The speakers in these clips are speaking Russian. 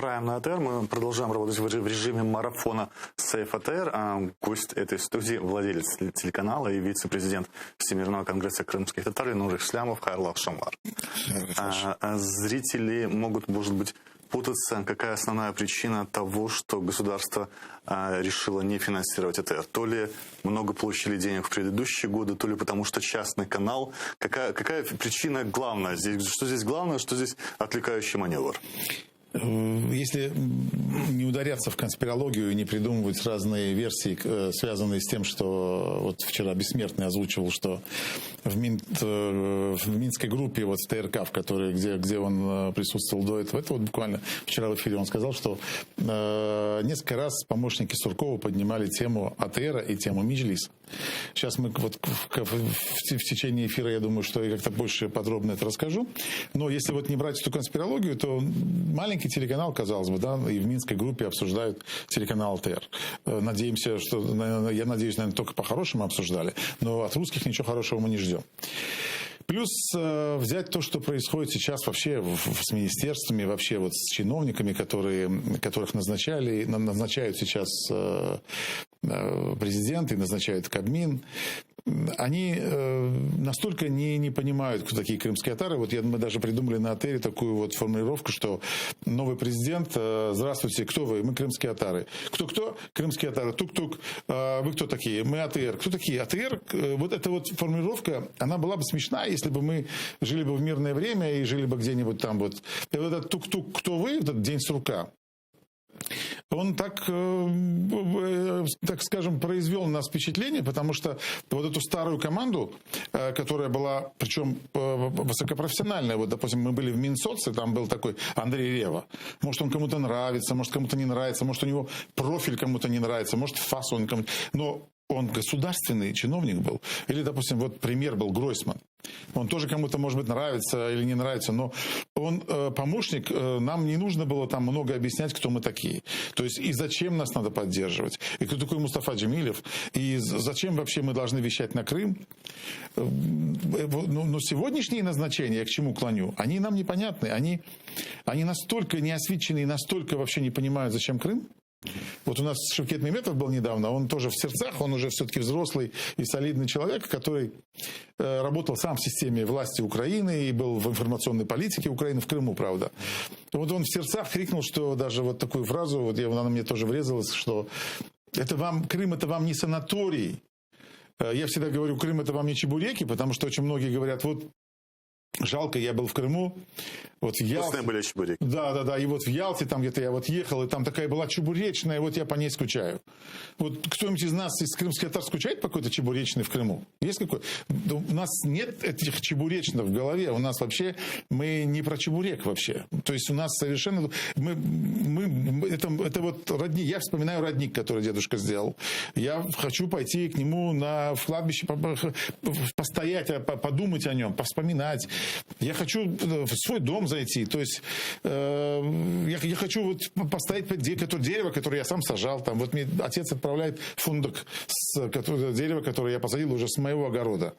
Prime на АТР. Мы продолжаем работать в режиме марафона Safe АТР. Гость этой студии, владелец телеканала и вице-президент Всемирного конгресса крымских татар Ленур Ислямов Хайрлах Шамар. Зрители могут, может быть, путаться, какая основная причина того, что государство решило не финансировать АТР. То ли много получили денег в предыдущие годы, то ли потому что частный канал. Какая причина главная здесь? Что здесь главное, что здесь отвлекающий маневр? Если не ударяться в конспирологию и не придумывать разные версии, связанные с тем, что вот вчера Бессмертный озвучивал, что в Минской группе, вот в ТРК, где он присутствовал до этого, это вот буквально вчера в эфире он сказал, что несколько раз помощники Суркова поднимали тему АТР и тему Меджлиса. Сейчас мы вот в течение эфира, я думаю, что я как-то больше подробно это расскажу. Но если вот не брать эту конспирологию, то маленький телеканал, казалось бы, да, и в Минской группе обсуждают телеканал АТР. Надеемся, что, я надеюсь, наверное, только по-хорошему обсуждали, но от русских ничего хорошего мы не ждем. Плюс взять то, что происходит сейчас вообще с министерствами, вообще вот с чиновниками, которых назначают сейчас президент и назначает Кабмин. Они настолько не понимают, кто такие крымские татары. Вот мы даже придумали на АТРе такую вот формулировку, что новый президент: здравствуйте, кто вы? Мы крымские татары. Кто? Крымские татары. Тук-тук. Вы кто такие? Мы АТР. Кто такие? АТР. Вот эта вот формулировка, она была бы смешна, если бы мы жили бы в мирное время и жили бы где-нибудь там вот. И вот этот тук-тук, кто вы? Этот день сурка. Он так скажем, произвел на нас впечатление, потому что вот эту старую команду, которая была, причем высокопрофессиональная, вот, допустим, мы были в Минсоце, там был такой Андрей Рева. Может, он кому-то нравится, может, кому-то не нравится, может, у него профиль кому-то не нравится, может, фасон кому-то. Но он государственный чиновник был. Или, допустим, вот пример был Гройсман. Он тоже кому-то, может быть, нравится или не нравится, но он помощник, нам не нужно было там много объяснять, кто мы такие. То есть и зачем нас надо поддерживать, и кто такой Мустафа Джемилев, и зачем вообще мы должны вещать на Крым. Но сегодняшние назначения, я к чему клоню, они нам непонятны, они настолько неосвечены и настолько вообще не понимают, зачем Крым. Вот у нас Шевкет Меметов был недавно, он тоже в сердцах, он уже все-таки взрослый и солидный человек, который работал сам в системе власти Украины и был в информационной политике Украины, в Крыму, правда. Вот он в сердцах крикнул, что даже вот такую фразу, вот она мне тоже врезалась, что Крым это вам не санаторий. Я всегда говорю, Крым это вам не чебуреки, потому что очень многие говорят, вот жалко, я был в Крыму, вот в Ялте. Были чебуреки. Да, и вот в Ялте, там где-то я вот ехал, и там такая была чебуречная, и вот я по ней скучаю. Вот кто-нибудь из нас, из крымских татар, скучает по какой-то чебуречной в Крыму? Есть какой? У нас нет этих чебуречных в голове, у нас вообще, мы не про чебурек вообще. То есть у нас совершенно, это вот родник, я вспоминаю родник, который дедушка сделал. Я хочу пойти к нему в кладбище, постоять, подумать о нем, повспоминать. Я хочу в свой дом зайти. То есть я хочу вот поставить дерево, которое я сам сажал. Там, вот мне отец отправляет фундук с дерева, которое я посадил уже с моего огорода.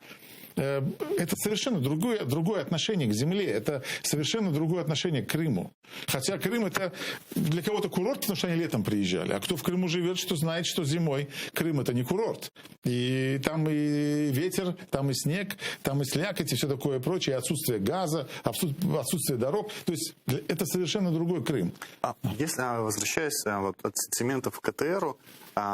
Это совершенно другое отношение к земле. Это совершенно другое отношение к Крыму. Хотя Крым это для кого-то курорт, потому что они летом приезжали. А кто в Крыму живет, что знает, что зимой Крым это не курорт. И там и ветер, там и снег, там и слякоть, и все такое прочее. Отсутствие газа, отсутствие дорог. То есть это совершенно другой Крым. Если, возвращаясь от сентиментов к АТРу,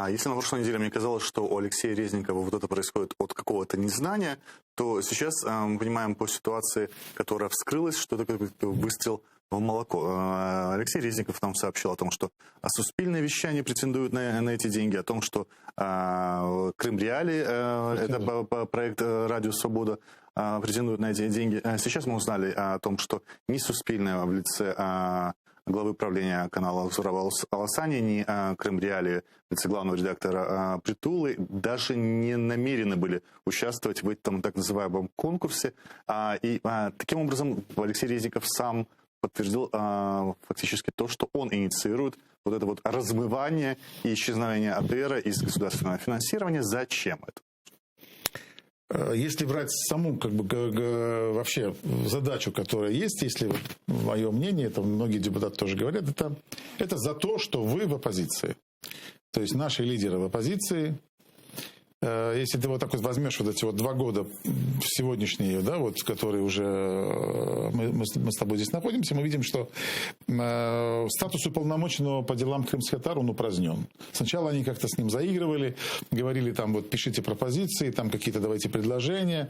если на прошлой неделе мне казалось, что у Алексея Резникова вот это происходит от какого-то незнания, то сейчас мы понимаем по ситуации, которая вскрылась, что это выстрел в молоко. Алексей Резников нам сообщил о том, что суспильные вещания претендуют на эти деньги, о том, что Крым Реалии, это проект «Радио Свобода», претендуют на эти деньги. Сейчас мы узнали о том, что ни суспильное в лице главы правления канала Зураб Аласани, ни Крым Реалии, вице-главного редактора Притулы, даже не намерены были участвовать в этом так называемом конкурсе. И таким образом Алексей Резников сам подтвердил фактически то, что он инициирует вот это вот размывание и исчезновение АТР из государственного финансирования. Зачем это? Если брать саму вообще задачу, которая есть, если мое мнение, это многие депутаты тоже говорят, это за то, что вы в оппозиции. То есть наши лидеры в оппозиции. Если ты вот так вот возьмешь вот эти вот 2 года сегодняшние, да, вот, которые уже мы с тобой здесь находимся, мы видим, что статус уполномоченного по делам Крымской Татар, он упразднен. Сначала они как-то с ним заигрывали, говорили там вот пишите пропозиции, там какие-то давайте предложения.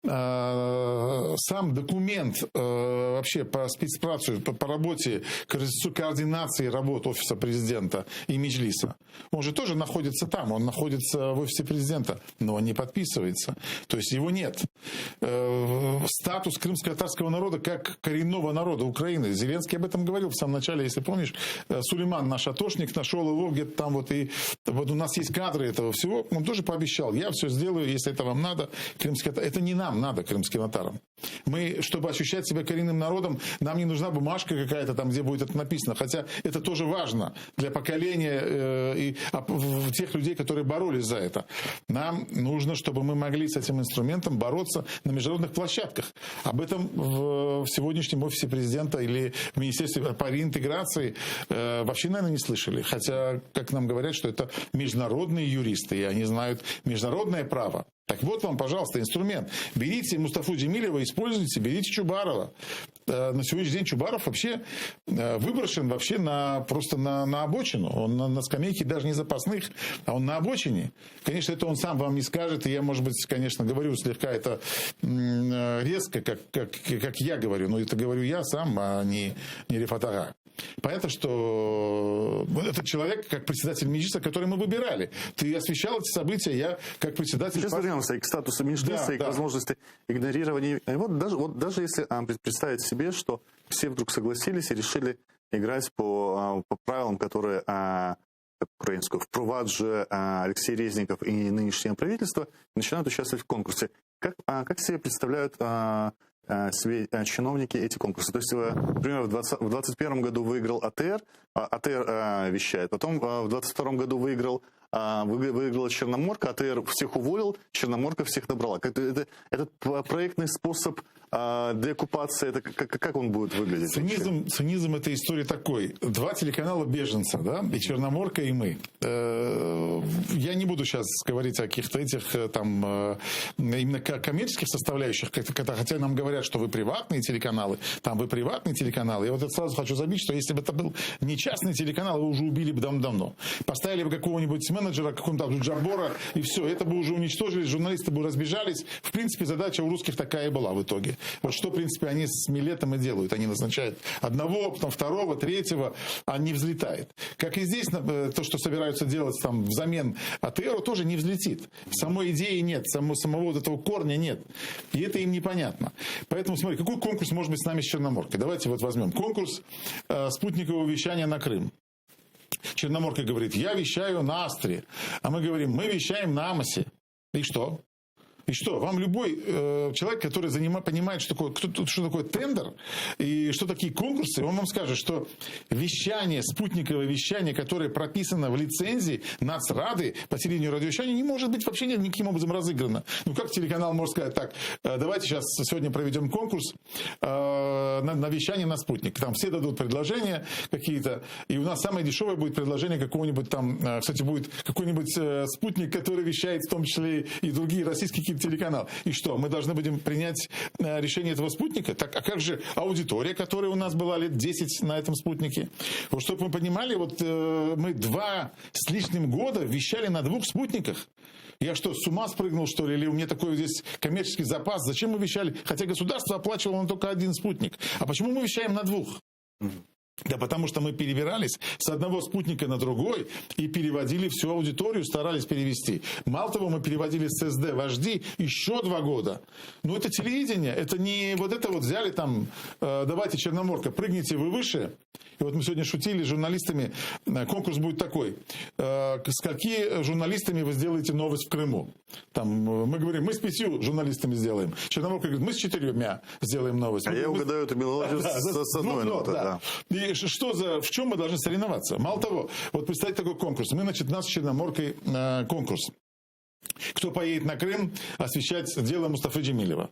Сам документ вообще по спецпрацу, по работе, координации работ Офиса Президента и Меджлиса, он же тоже находится там, он находится в Офисе Президента, но он не подписывается. То есть его нет. Статус крымско-татарского народа как коренного народа Украины. Зеленский об этом говорил в самом начале, если помнишь. Сулейман, наш атошник, нашел его где-то там вот, и вот у нас есть кадры этого всего. Он тоже пообещал, я все сделаю, если это вам надо. Это не нам надо, крымским татарам. Мы, чтобы ощущать себя коренным народом, нам не нужна бумажка какая-то там, где будет это написано. Хотя это тоже важно для поколения и тех людей, которые боролись за это. Нам нужно, чтобы мы могли с этим инструментом бороться на международных площадках. Об этом в сегодняшнем Офисе Президента или в Министерстве по реинтеграции вообще, наверное, не слышали. Хотя, как нам говорят, что это международные юристы, и они знают международное право. Так вот вам, пожалуйста, инструмент. Берите Мустафу Джемилева, используйте, берите Чубарова. На сегодняшний день Чубаров вообще выброшен вообще просто на обочину. Он на скамейке даже не запасных, а он на обочине. Конечно, это он сам вам не скажет, и я, может быть, конечно, говорю слегка это резко, как я говорю, но это говорю я сам, а не Рифат Ага. Понятно, что этот человек, как председатель Меджлиса, который мы выбирали. Ты освещал эти события, я как председатель... Сейчас вернемся и к статусу Меджлиса, и к возможности игнорирования. Вот даже если представить себе, что все вдруг согласились и решили играть по правилам, которые украинскую впроваджує Алексей Резников и нынешнее правительство, начинают участвовать в конкурсе. Как себе представляют себе чиновники эти конкурсы? То есть, например, в 2021 году выиграл АТР, АТР вещает, потом в 2022 году выиграла Черноморка, АТР всех уволил, Черноморка всех набрала. Этот проектный способ деоккупации, это как он будет выглядеть? Цинизм этой истории такой. 2 телеканала беженца, да, и Черноморка, и мы. Я не буду сейчас говорить о каких-то этих там именно коммерческих составляющих, хотя нам говорят, что вы приватные телеканалы, там вы приватные телеканалы. Я вот это сразу хочу забить, что если бы это был не частный телеканал, его уже убили бы давно. Поставили бы какого-нибудь менеджера, какого-нибудь Джаббора, и все, это бы уже уничтожили, журналисты бы разбежались. В принципе, задача у русских такая и была в итоге. Вот что, в принципе, они с Милетом и делают. Они назначают одного, потом второго, третьего, а не взлетает. Как и здесь, то, что собираются делать там взамен АТРу, тоже не взлетит. Самой идеи нет, самого вот этого корня нет. И это им непонятно. Поэтому, смотри, какой конкурс может быть с нами с Черноморкой? Давайте вот возьмем. Конкурс спутникового вещания на Крым. Черноморка говорит, я вещаю на Астре. А мы говорим, мы вещаем на Амосе. И что? И что, вам любой человек, который понимает, что такое тендер и что такие конкурсы, он вам скажет, что вещание, спутниковое вещание, которое прописано в лицензии Нацрады по телевидению и радиовещанию, не может быть вообще никаким образом разыграно. Ну, как телеканал может сказать, так, давайте сейчас сегодня проведем конкурс на вещание на спутник. Там все дадут предложения какие-то, и у нас самое дешевое будет предложение какого-нибудь там, кстати, будет какой-нибудь спутник, который вещает в том числе и другие российские телеканал. И что, мы должны будем принять решение этого спутника? Так, а как же аудитория, которая у нас была лет 10 на этом спутнике? Вот чтобы мы понимали, вот мы 2 с лишним года вещали на 2 спутниках. Я что, с ума спрыгнул, что ли? Или у меня такой здесь коммерческий запас? Зачем мы вещали? Хотя государство оплачивало на только 1 спутник. А почему мы вещаем на 2? Да потому что мы перебирались с одного спутника на другой и переводили всю аудиторию, старались перевести. Мало того, мы переводили с СД в HD еще 2 года. Ну, это телевидение, это не вот это вот взяли там, давайте, Черноморка, прыгните вы выше. И вот мы сегодня шутили с журналистами, конкурс будет такой. С какими журналистами вы сделаете новость в Крыму? Там, мы говорим, мы с 5 журналистами сделаем. Черноморка говорит, мы с 4 сделаем новость. А я угадаю эту мелодию с одной нотой. Да. И в чем мы должны соревноваться? Мало того, вот представьте такой конкурс. Мы, значит, у нас с Черноморкой конкурс. Кто поедет на Крым освещать дело Мустафы Джемилева?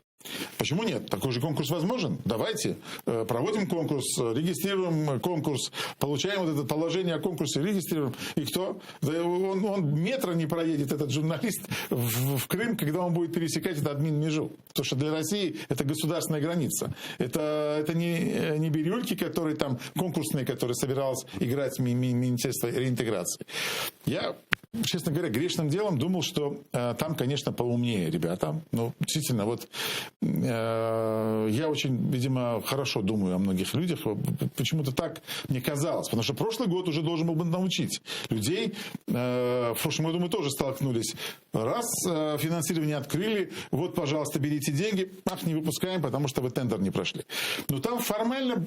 Почему нет? Такой же конкурс возможен. Давайте проводим конкурс, регистрируем конкурс, получаем вот это положение о конкурсе, регистрируем. И кто? Да он метра не проедет, этот журналист, в Крым, когда он будет пересекать эту админ-межу. Потому что для России это государственная граница. Это не бирюльки, которые там конкурсные, которые собиралось играть Министерство реинтеграции. Я, честно говоря, грешным делом думал, что там, конечно, поумнее ребята. Но действительно, вот я очень, видимо, хорошо думаю о многих людях. Почему-то так мне казалось. Потому что прошлый год уже должен был бы научить людей. В прошлом году мы тоже столкнулись. Раз финансирование открыли, вот, пожалуйста, берите деньги. Ах, не выпускаем, потому что вы тендер не прошли. Но там формально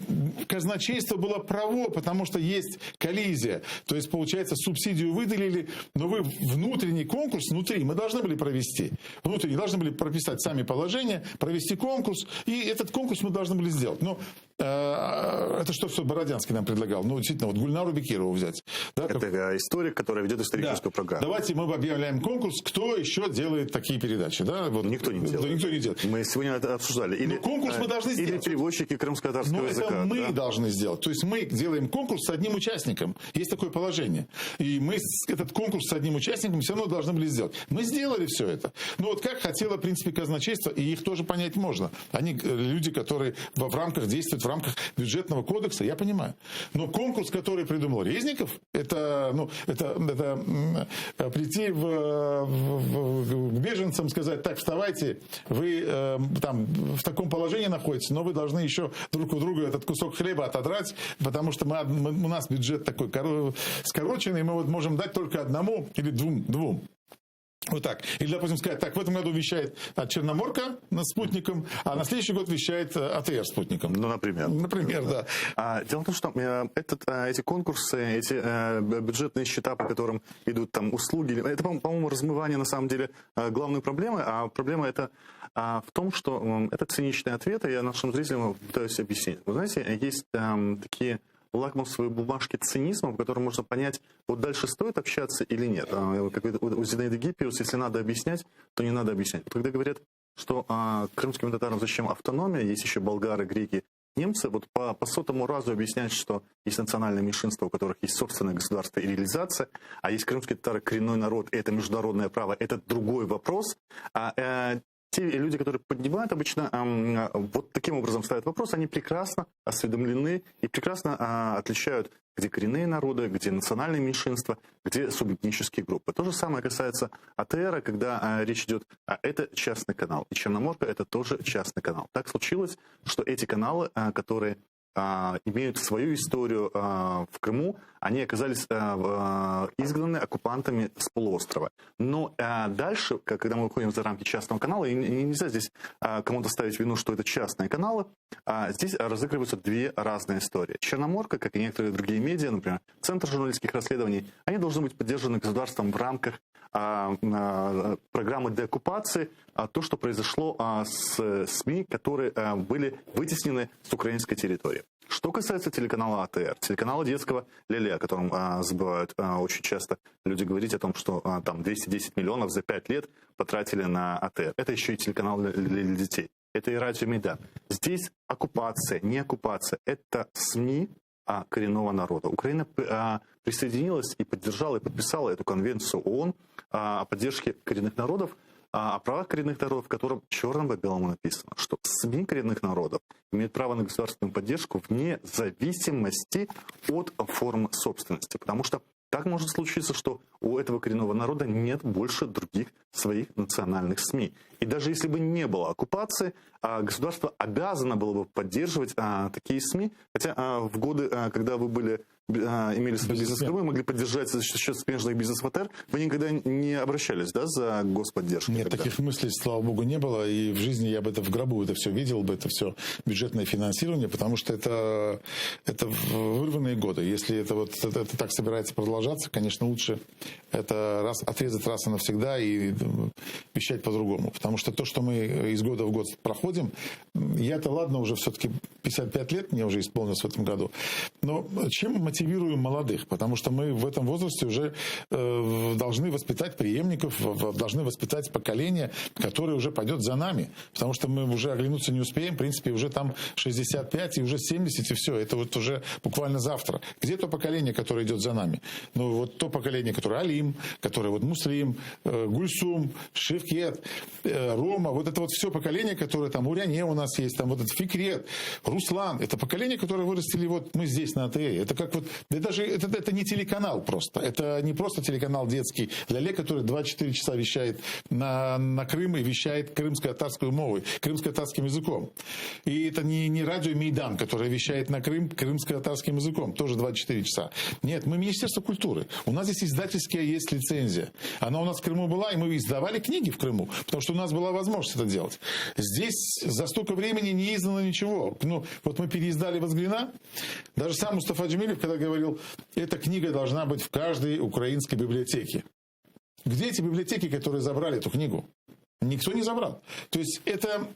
казначейство было право, потому что есть коллизия. То есть, получается, субсидию выделили, но вы внутренний конкурс, внутри мы должны были провести. Внутренний должны были прописать сами положения, провести конкурс, и этот конкурс мы должны были сделать. Но это что Бородянский нам предлагал? Ну, действительно, вот Гульнару Бекирову взять. Да, это историк, который ведет историческую программу. Давайте мы объявляем конкурс, кто еще делает такие передачи. Да? Вот. Никто не делает. Никто не делает. Мы сегодня это обсуждали. Или, конкурс мы должны сделать. Или переводчики крымско-татарского языка. Это мы должны сделать. То есть мы делаем конкурс с одним участником. Есть такое положение. И мы этот конкурс с одним участником все равно должны были сделать. Мы сделали все это. Ну вот как хотело, в принципе, казначейство, и их тоже понять можно. Они люди, которые в рамках действуют, в рамках бюджетного кодекса, я понимаю. Но конкурс, который придумал Резников, это прийти к беженцам, сказать: так, вставайте, вы там в таком положении находитесь, но вы должны еще друг у друга этот кусок хлеба отодрать, потому что у нас бюджет такой скороченный, мы вот можем дать только одному или двум. Вот так. Или, допустим, сказать: так, в этом году вещает Черноморка над спутником, а на следующий год вещает АТР спутником. Ну, например. Например, да. Дело в том, что эти конкурсы, эти бюджетные счета, по которым идут там услуги, это, по-моему, размывание, на самом деле, главной проблемы. А проблема это в том, что это циничные ответы, я нашим зрителям пытаюсь объяснить. Вы знаете, есть такие лакмусовые бумажки цинизма, по которым можно понять, вот дальше стоит общаться или нет. Как у Зинаиды Гиппиус, если надо объяснять, то не надо объяснять. Когда говорят, что крымским татарам зачем автономия, есть еще болгары, греки, немцы, вот по сотому разу объяснять, что есть национальное меньшинство, у которых есть собственное государство и реализация, а есть крымские татары коренной народ, и это международное право, это другой вопрос. Те люди, которые поднимают обычно, вот таким образом ставят вопрос, они прекрасно осведомлены и прекрасно отличают, где коренные народы, где национальные меньшинства, где субэтнические группы. То же самое касается АТР, когда речь идет, это частный канал, и Черноморка это тоже частный канал. Так случилось, что эти каналы, которые имеют свою историю в Крыму, они оказались изгнаны оккупантами с полуострова. Но дальше, когда мы выходим за рамки частного канала, и нельзя здесь кому-то ставить вину, что это частные каналы, здесь разыгрываются две разные истории. Черноморка, как и некоторые другие медиа, например, Центр журналистских расследований, они должны быть поддержаны государством в рамках программы деоккупации, то, что произошло с СМИ, которые были вытеснены с украинской территории. Что касается телеканала АТР, телеканала детского Леле, о котором забывают очень часто люди говорить о том, что там 210 миллионов за 5 лет потратили на АТР. Это еще и телеканал для детей. Это и радио Майдан. Здесь оккупация, не оккупация. Это СМИ коренного народа. Украина присоединилась и поддержала, и подписала эту конвенцию ООН о поддержке коренных народов, о правах коренных народов, в котором черным по белому написано, что СМИ коренных народов имеют право на государственную поддержку вне зависимости от формы собственности. Потому что так может случиться, что у этого коренного народа нет больше других своих национальных СМИ. И даже если бы не было оккупации, государство обязано было бы поддерживать такие СМИ. Хотя в годы, когда вы имели свой бизнес в Крыму, могли поддержать за счет смежных бизнес в АТР, вы никогда не обращались, да, за господдержку? Нет, таких мыслей, слава богу, не было. И в жизни я бы это в гробу это все видел бы, это все бюджетное финансирование, потому что это вырванные годы. Если это так собирается продолжаться, конечно, лучше это отрезать раз и навсегда и вещать по-другому. Потому что то, что мы из года в год проходим, я-то ладно, уже все-таки 55 лет мне уже исполнилось в этом году, но чем мотивируем молодых, потому что мы в этом возрасте уже должны воспитать преемников, должны воспитать поколение, которое уже пойдет за нами, потому что мы уже оглянуться не успеем, в принципе, уже там 65 и уже 70, и все, это вот уже буквально завтра. Где то поколение, которое идет за нами? Ну, вот то поколение, которое Алим, которое вот Муслим, Гульсум, Шевкет, Рома, вот это вот все поколение, которое там Уряне у нас есть, там вот этот Фикрет, Руслан, это поколение, которое вырастили вот мы здесь на АТЭ. Это как вот, это не телеканал просто, это не просто телеканал детский Ляле, который 24 часа вещает на Крым и вещает крымско-татарской мовой, крымско-татарским языком. И это не радио Мейдан, которое вещает на Крым крымско-татарским языком, тоже 24 часа. Нет, мы Министерство культуры. У нас здесь издательская есть лицензия. Она у нас в Крыму была, и мы издавали книги в Крыму, потому что у нас была возможность это делать. Здесь за столько времени не издано ничего. Ну, вот мы переиздали «Возглина». Даже сам Мустафа Джемилев, когда говорил, эта книга должна быть в каждой украинской библиотеке. Где эти библиотеки, которые забрали эту книгу? Никто не забрал. То есть это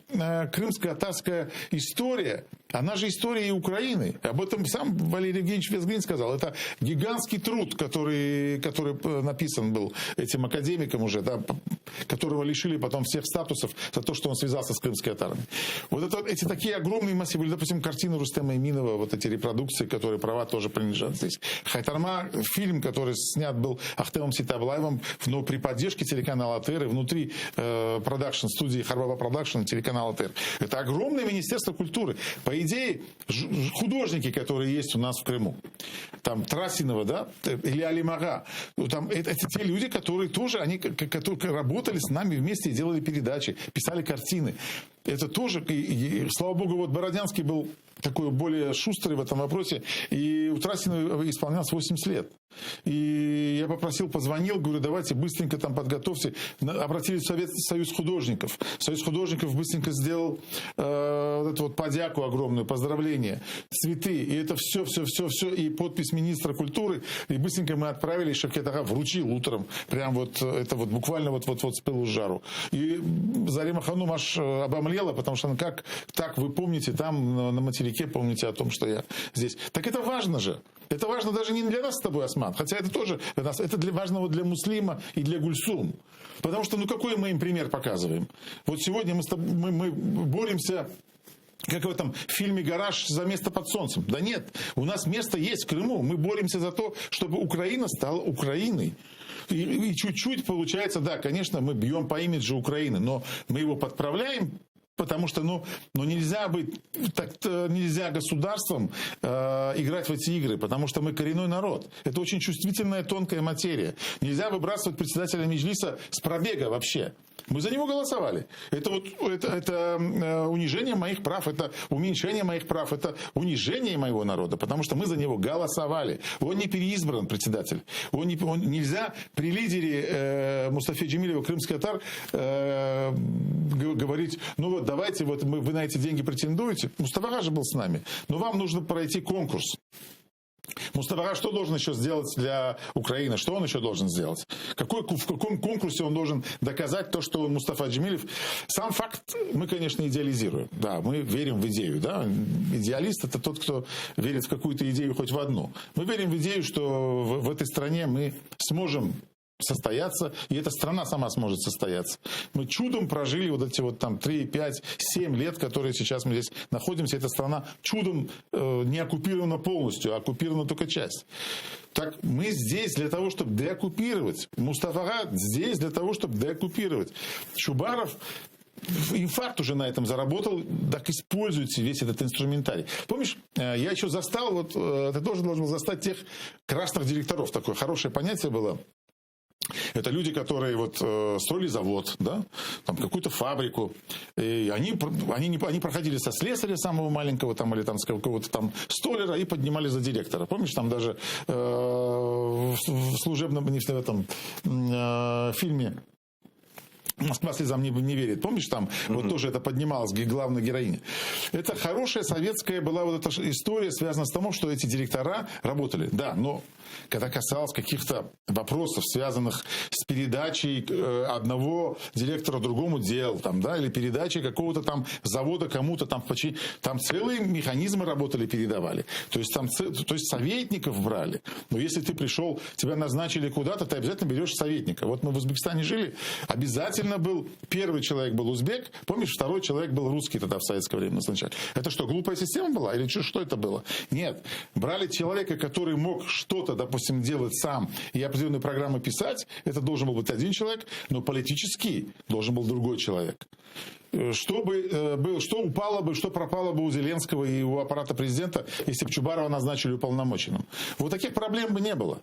крымско-татарская история, она же история и Украины. Об этом сам Валерий Евгеньевич Весглин сказал. Это гигантский труд, который написан был этим академиком уже, да, которого лишили потом всех статусов за то, что он связался с крымской татарами. Вот это, эти такие огромные массивы, или, допустим, картины Рустема Эминова, вот эти репродукции, которые права тоже принадлежат здесь. Хайтарма, фильм, который снят был Ахтемом Ситаблаевым, но при поддержке телеканала АТР и внутри продакшн, студии Харбаба Продакшн, телеканала ТР. Это огромное министерство культуры. По идее, художники, которые есть у нас в Крыму, там Трасинова, да, или Алимага, там, это те люди, которые тоже, они которые работали с нами вместе и делали передачи, писали картины. Это тоже, и, слава богу, вот Бородянский был такой более шустрый в этом вопросе, и у Трасинова исполнялось 80 лет. И я попросил, позвонил, говорю, давайте быстренько там подготовьте. Обратились в Союз художников. Союз художников быстренько сделал вот эту вот подяку огромную, поздравление, цветы. И это все, и подпись министра культуры. И быстренько мы отправили, Шевкет Ага вручил утром. Прям вот это вот буквально вот с пылу с жару. И Зарима Ханум аж обомлела, потому что как так вы помните там на материке, помните о том, что я здесь. Так это важно же. Это важно даже не для нас с тобой, Осман, хотя это тоже для нас, это важно вот для Муслима и для Гульсум. Потому что, ну, какой мы им пример показываем? Вот сегодня мы боремся, как в этом фильме «Гараж» за место под солнцем. Да нет, у нас место есть в Крыму. Мы боремся за то, чтобы Украина стала Украиной. И чуть-чуть получается, да, конечно, мы бьем по имиджу Украины, но мы его подправляем. Потому что, нельзя нельзя государством играть в эти игры, потому что мы коренной народ. Это очень чувствительная, тонкая материя. Нельзя выбрасывать председателя Меджлиса с пробега вообще. Мы за него голосовали. Это унижение моих прав, это уменьшение моих прав, это унижение моего народа, потому что мы за него голосовали. Он не переизбран, председатель. Нельзя при лидере Мустафе Джемилева, крымский татар, говорить, ну вот давайте, вот вы на эти деньги претендуете. Мустафа Ага же был с нами. Но вам нужно пройти конкурс. Мустафа Ага что должен еще сделать для Украины? Что он еще должен сделать? В каком конкурсе он должен доказать то, что он Мустафа Джемилев? Сам факт мы, конечно, идеализируем. Да, мы верим в идею. Да? Идеалист – это тот, кто верит в какую-то идею, хоть в одну. Мы верим в идею, что в этой стране мы сможем состояться, и эта страна сама сможет состояться. Мы чудом прожили вот эти вот там 3, 5, 7 лет, которые сейчас мы здесь находимся. Эта страна чудом не оккупирована полностью, а оккупирована только часть. Так мы здесь для того, чтобы деоккупировать. Мустафа Ага здесь для того, чтобы деоккупировать. Чубаров инфаркт уже на этом заработал, так используйте весь этот инструментарий. Помнишь, я еще застал, вот ты тоже должен был застать тех красных директоров. Такое хорошее понятие было. Это люди, которые вот строили завод, да, там какую-то фабрику. И они проходили со слесаря самого маленького там, или там, с какого-то там столяра и поднимали за директора. Помнишь, там даже в служебном, не в этом фильме Москва слезам не верит. Помнишь, там вот тоже это поднималось, главная героиня. Это хорошая советская была вот эта история, связанная с тем, что эти директора работали. Да, но когда касалось каких-то вопросов, связанных с передачей одного директора другому дел, там, да, или передачей какого-то там завода кому-то там, там целые механизмы работали, передавали. То есть советников брали. Но если ты пришел, тебя назначили куда-то, ты обязательно берешь советника. Вот мы в Узбекистане жили, обязательно был, первый человек был узбек, помнишь, второй человек был русский тогда в советское время назначали. Это что, глупая система была? Или что это было? Нет. Брали человека, который мог что-то, допустим, делать сам и определенные программы писать, это должен был быть один человек, но политически должен был другой человек. Что упало бы, что пропало бы у Зеленского и у аппарата президента, если бы Чубарова назначили уполномоченным? Вот таких проблем бы не было.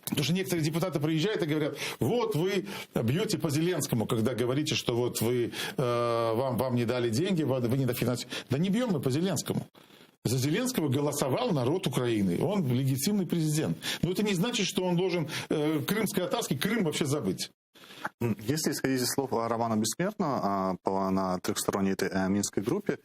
Потому что некоторые депутаты приезжают и говорят, вот вы бьете по Зеленскому, когда говорите, что вот вам не дали деньги, вы не дофинансировали. Да не бьем мы по Зеленскому. За Зеленского голосовал народ Украины. Он легитимный президент. Но это не значит, что он должен крымско-татарский Крым вообще забыть. Если исходить из слов Романа Бессмертного на трехсторонней этой Минской группе,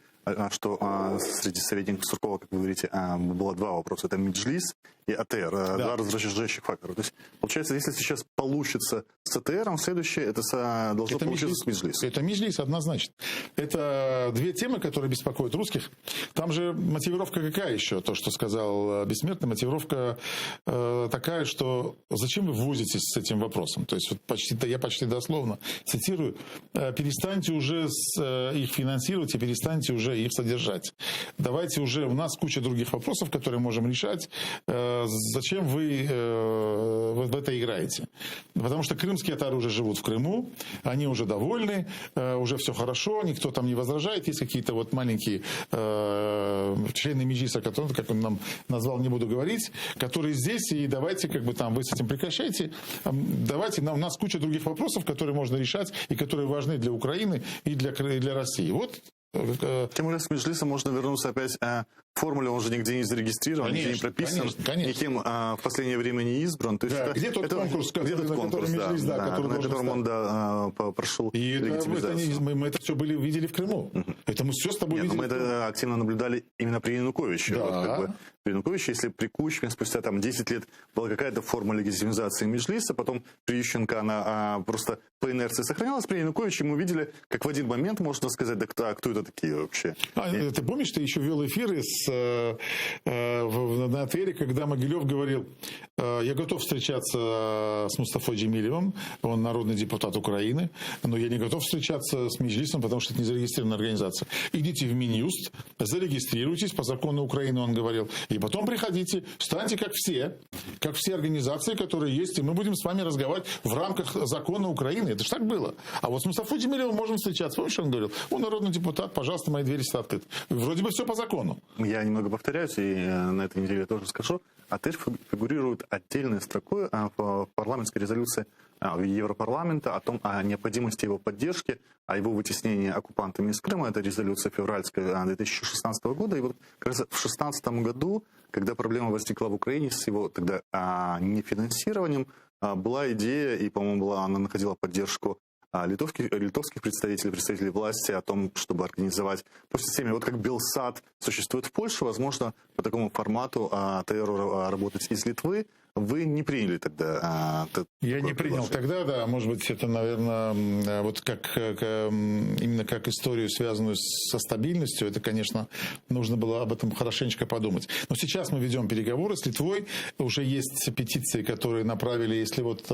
что среди советников Суркова, как вы говорите, было два вопроса. Это Меджлис и АТР, два раздражающих фактора. То есть, получается, если сейчас получится с АТРом, следующее это должно получиться с Меджлис. Это Меджлис, однозначно. Это две темы, которые беспокоят русских. Там же мотивировка какая еще? То, что сказал Бессмертный, мотивировка такая, что зачем вы возитесь с этим вопросом? То есть, вот я почти дословно цитирую, перестаньте уже их финансировать и перестаньте уже их содержать. Давайте уже, у нас куча других вопросов, которые можем решать. Зачем вы в это играете? Потому что крымские татары уже живут в Крыму, они уже довольны, уже все хорошо, никто там не возражает. Есть какие-то вот маленькие члены Меджлиса, которые, как он нам назвал, не буду говорить, которые здесь, и давайте как бы там вы с этим прекращайте. Давайте, у нас куча других вопросов, которые можно решать и которые важны для Украины и для России. Вот. Тем более с Меджлисом можно вернуться опять к формуле, он уже нигде не зарегистрирован, нигде не прописан, никем в последнее время не избран. То есть да, где тот конкурс, на котором он прошел легитимизацию. Мы это все видели в Крыму. Это мы все с тобой видели. Мы это активно наблюдали именно при Януковиче. Да. Вот, как бы, при Януковиче, если при Кучме спустя там 10 лет была какая-то форма легитимизации Меджлиса, потом при Ющенко она просто по инерции сохранялась, при Януковиче мы увидели, как в один момент можно сказать, да кто это такие вообще? Ты помнишь, ты еще вел эфиры на АТРе, когда Могилев говорил, я готов встречаться с Мустафой Джемилевым, он народный депутат Украины, но я не готов встречаться с Меджлисом, потому что это не зарегистрированная организация. Идите в Минюст, зарегистрируйтесь по закону Украины, он говорил, и потом приходите, станьте как все организации, которые есть, и мы будем с вами разговаривать в рамках закона Украины. Это же так было. А вот с Мустафой Джемилевым можем встречаться. Помнишь, что он говорил? Он народный депутат, пожалуйста, мои двери всегда открыты. Вроде бы все по закону. Я немного повторяюсь, и на этой неделе тоже скажу. АТР фигурирует отдельной строкой в парламентской резолюции Европарламента о необходимости его поддержки, о его вытеснении оккупантами из Крыма. Это резолюция февральская 2016 года. И вот как раз в 2016 году, когда проблема возникла в Украине с его тогда нефинансированием, была идея, и, по-моему, она находила поддержку литовских представителей власти о том, чтобы организовать по системе, вот как Белсат существует в Польше, возможно, по такому формату АТР работать из Литвы. Вы не приняли тогда? Я не принял тогда, да. Может быть, это, наверное, вот именно как историю, связанную со стабильностью, это, конечно, нужно было об этом хорошенечко подумать. Но сейчас мы ведем переговоры с Литвой. Уже есть петиции, которые направили, если вот,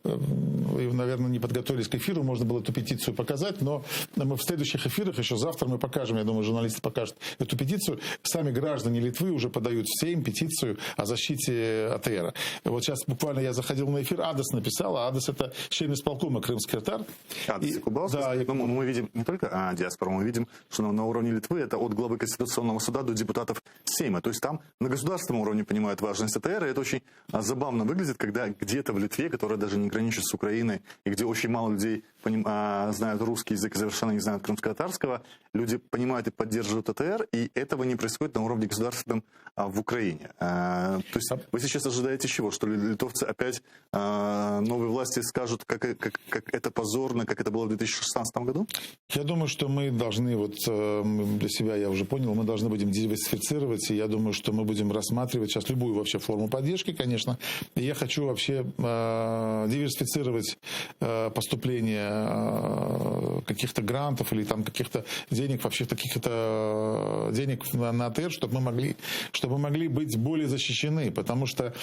наверное, не подготовились к эфиру, можно было эту петицию показать, но мы в следующих эфирах, еще завтра мы покажем, я думаю, журналисты покажут эту петицию. Сами граждане Литвы уже подают в Сейм петицию о защите АТР. Вот сейчас буквально я заходил на эфир, Адес написал, а Адес это член исполкома крымский татар. Адес Якубаускас. Да, мы видим не только диаспору, мы видим, что на уровне Литвы это от главы Конституционного суда до депутатов Сейма. То есть там на государственном уровне понимают важность АТР, и это очень забавно выглядит, когда где-то в Литве, которая даже не граничит с Украиной, и где очень мало людей знают русский язык и совершенно не знают крымско-татарского, люди понимают и поддерживают АТР, и этого не происходит на уровне государственном в Украине. То есть вы сейчас ожидаете чего? Что литовцы опять новые власти скажут, как это позорно, как это было в 2016 году? Я думаю, что мы должны, вот для себя я уже понял, мы должны будем диверсифицировать, и я думаю, что мы будем рассматривать сейчас любую вообще форму поддержки, конечно. И я хочу вообще диверсифицировать поступление каких-то грантов или там каких-то денег, вообще каких-то денег на АТР, чтобы мы могли быть более защищены, потому что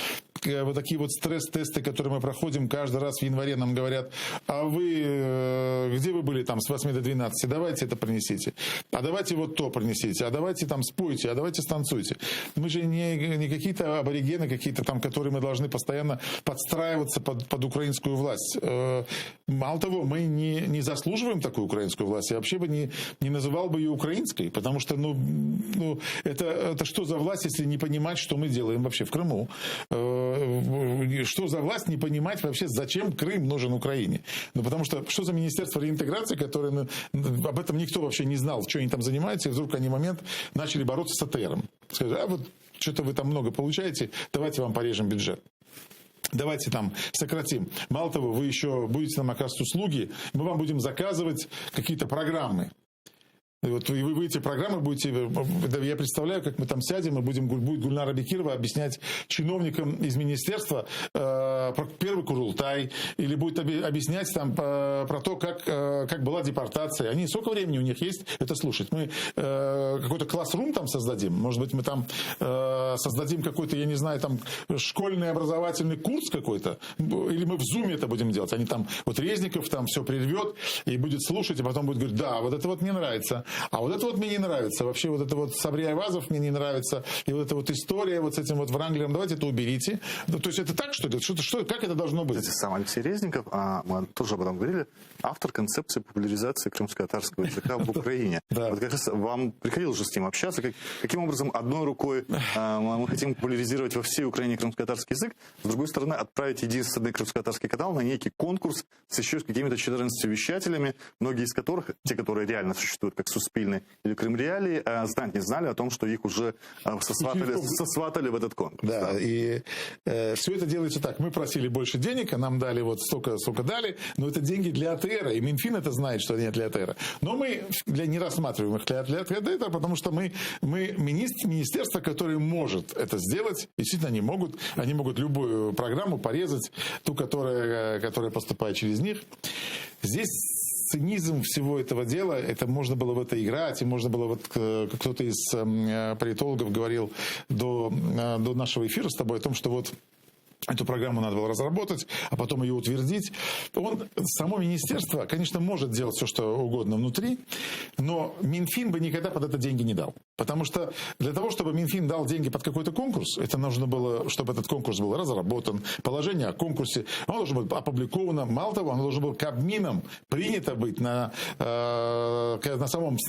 вот такие вот стресс-тесты, которые мы проходим каждый раз в январе, нам говорят: а вы, где вы были там с 8 до 12, давайте это принесите, а давайте вот то принесите, а давайте там спойте, а давайте станцуйте. Мы же не какие-то аборигены, какие-то там, которые мы должны постоянно подстраиваться под украинскую власть. Мало того, мы не заслуживаем такую украинскую власть, я вообще бы не называл бы ее украинской, потому что, это что за власть, если не понимать, что мы делаем вообще в Крыму? Что за власть не понимать вообще, зачем Крым нужен Украине? Потому что что за министерство реинтеграции, которое об этом никто вообще не знал, что они там занимаются, и вдруг они в момент начали бороться с АТРом. Сказали: а вот что-то вы там много получаете, давайте вам порежем бюджет. Давайте там сократим. Мало того, вы еще будете нам оказывать услуги, мы вам будем заказывать какие-то программы. И вот вы эти программы будете... Я представляю, как мы там сядем, и будет Гульнара Бекирова объяснять чиновникам из министерства про первый Курултай, или будет объяснять там про то, как была депортация. Они сколько времени у них есть это слушать? Мы какой-то классрум там создадим? Может быть, мы там создадим какой-то, я не знаю, там школьный образовательный курс какой-то? Или мы в Зуме это будем делать? Они там, вот Резников там все прервет и будет слушать, и потом будет говорить: да, вот это вот мне нравится. А вот это вот мне не нравится. Вообще вот это вот Сабри Айвазов мне не нравится. И вот эта вот история вот с этим вот Вранглером, давайте это уберите. То есть это так, что ли? Как это должно быть? Кстати, сам Алексей Резников, мы тоже об этом говорили, автор концепции популяризации крымско-татарского языка в Украине. Вот как раз вам приходилось же с ним общаться. Каким образом одной рукой мы хотим популяризировать во всей Украине крымско-татарский язык, с другой стороны отправить единственный крымско-татарский канал на некий конкурс с еще с какими-то 14 вещателями, многие из которых, те, которые реально существуют как Суспильный или Крым Реалии, знать не знали о том, что их уже сосватали в этот конкурс. Да, и все это делается так. Мы просили больше денег, а нам дали вот столько дали, но это деньги для АТР, и Минфин это знает, что они для АТР. Но мы не рассматриваем их для АТР, потому что мы министерство, которое может это сделать, действительно они могут любую программу порезать, ту, которая поступает через них. Здесь цинизм всего этого дела, это можно было в это играть, и можно было, вот кто-то из политологов говорил до нашего эфира с тобой о том, что вот эту программу надо было разработать, а потом ее утвердить. Само министерство, конечно, может делать все, что угодно внутри, но Минфин бы никогда под это деньги не дал. Потому что для того, чтобы Минфин дал деньги под какой-то конкурс, это нужно было, чтобы этот конкурс был разработан, положение о конкурсе, оно должно быть опубликовано. Мало того, оно должно было Кабмином принято быть на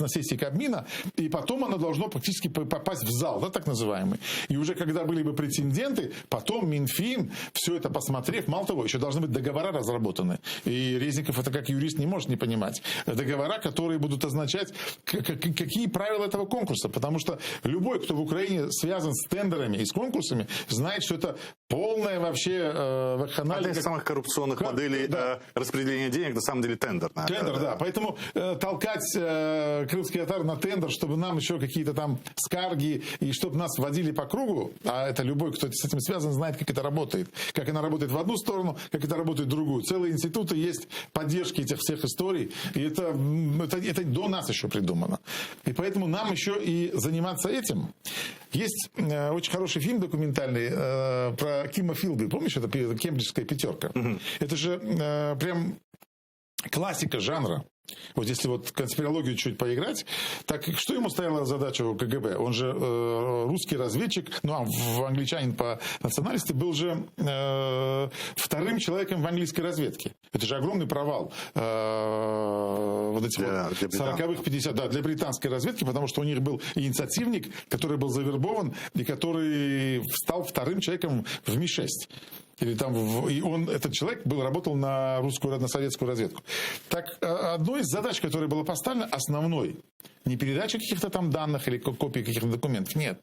сессии Кабмина, и потом оно должно практически попасть в зал, да, так называемый. И уже когда были бы претенденты, потом Минфин, все это посмотрев, мало того, еще должны быть договора разработаны. И Резников это как юрист не может не понимать. Договора, которые будут означать, какие правила этого конкурса. Потому что любой, кто в Украине связан с тендерами и с конкурсами, знает, что это полная вообще вакханалия. Одна из самых коррупционных моделей распределения денег, на самом деле, тендер. Тендер, да. Поэтому толкать крымский татар на тендер, чтобы нам еще какие-то там скарги, и чтобы нас водили по кругу, а это любой, кто с этим связан, знает, как это работает. Как она работает в одну сторону, как это работает в другую. Целые институты есть поддержки этих всех историй. И это до нас еще придумано. И поэтому нам еще и заниматься этим. Есть очень хороший фильм документальный про Кима Филби. Помнишь, это «Кембриджская пятерка»? Это же прям классика жанра. Вот если вот конспирологию чуть поиграть, так что ему стояла задача у КГБ? Он же русский разведчик, англичанин по национальности, был же вторым человеком в английской разведке. Это же огромный провал вот этих 40-х, 50-х, для британской разведки, потому что у них был инициативник, который был завербован и который стал вторым человеком в Ми-6. Или там, и этот человек работал на русскую, на советскую разведку. Так, одной из задач, которая была поставлена, основной, Не передача каких-то там данных или копии каких-то документов, нет.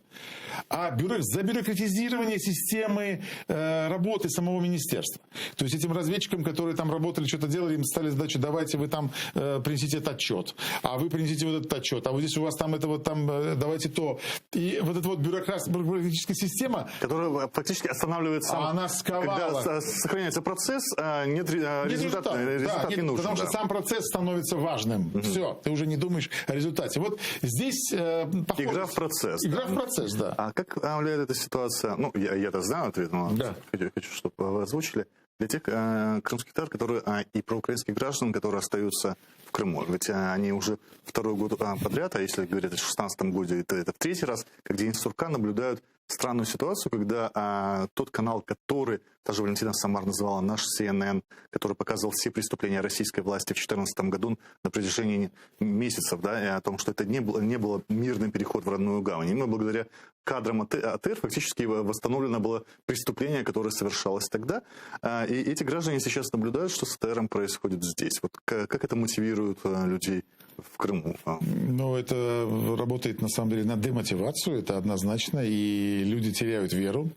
А забюрократизирование системы работы самого министерства. То есть этим разведчикам, которые там работали, что-то делали, им ставили задачу: давайте вы там принесите этот отчет, а вы принесите вот этот отчет, а вот здесь у вас там это вот там, давайте то. И вот эта вот бюрократическая система, которая фактически останавливается, она сковала. Когда сохраняется процесс, нет результата, результат не нужен. Потому что сам процесс становится важным. Все, ты уже не думаешь о результате. Вот здесь игра в процесс. Игра в процесс, да. А как влияет эта ситуация? Ну, я-то знаю ответ, но хочу, чтобы вы озвучили. Для тех крымских татар, которые и проукраинских граждан, которые остаются в Крыму. Ведь они уже второй год подряд, а если говорить о 2016 году, это в третий раз, как Денис Сурка, наблюдают странную ситуацию, когда тот канал, который та же Валентина Самар называла наш CNN, который показывал все преступления российской власти в 2014 году на протяжении месяцев, да, и о том, что это не было мирный переход в родную гавань. Именно благодаря кадрам АТР фактически восстановлено было преступление, которое совершалось тогда. И эти граждане сейчас наблюдают, что с АТРом происходит здесь. Вот как это мотивирует людей в Крыму? Ну, это работает, на самом деле, на демотивацию, это однозначно, и люди теряют веру.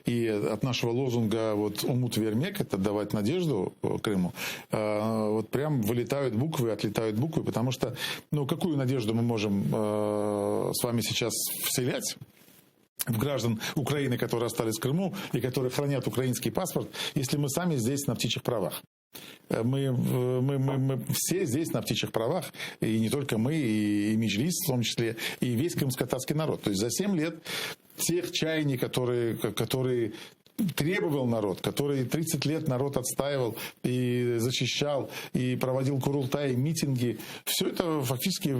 И от нашего лозунга вот «Умут вермек», это давать надежду Крыму, вот прям вылетают буквы, отлетают буквы, потому что, ну, какую надежду мы можем с вами сейчас вселять в граждан Украины, которые остались в Крыму и которые хранят украинский паспорт, если мы сами здесь на птичьих правах? Мы все здесь на птичьих правах, и не только мы, и Меджлис в том числе, и весь крымско-татарский народ. То есть за 7 лет тех чаяний, которые требовал народ, который 30 лет народ отстаивал и защищал, и проводил курултай, митинги, все это фактически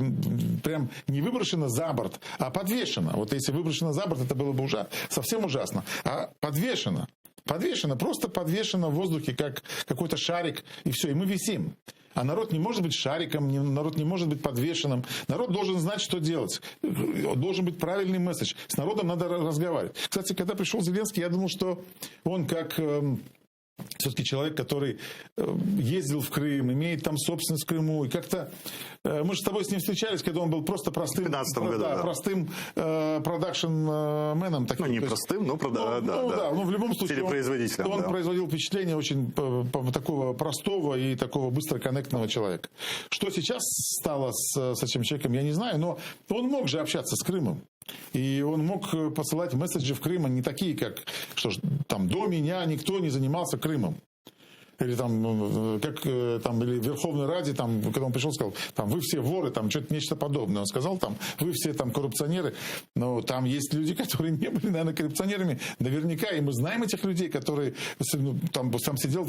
прям не выброшено за борт, а подвешено. Вот если выброшено за борт, это было бы совсем ужасно. А подвешено. Просто подвешено в воздухе, как какой-то шарик, и все, и мы висим. А народ не может быть шариком, народ не может быть подвешенным. Народ должен знать, что делать. Должен быть правильный месседж. С народом надо разговаривать. Кстати, когда пришел Зеленский, я думал, что он как все-таки человек, который ездил в Крым, имеет там собственность в Крыму. И как-то мы же с тобой с ним встречались, когда он был просто простым, простым продакшн-меном. Ну, не простым, но в любом случае он производил впечатление очень такого простого и такого быстро коннектного человека. Что сейчас стало с этим человеком, я не знаю, но он мог же общаться с Крымом. И он мог посылать месседжи в Крым, не такие, как, что ж, там до меня никто не занимался Крымом. Или там, как там, или в Верховной Раде, там, когда он пришел, сказал, там, вы все воры, там, что-то нечто подобное. Он сказал, там, вы все там коррупционеры. Но там есть люди, которые не были, наверное, коррупционерами, наверняка. И мы знаем этих людей, которые, там сидел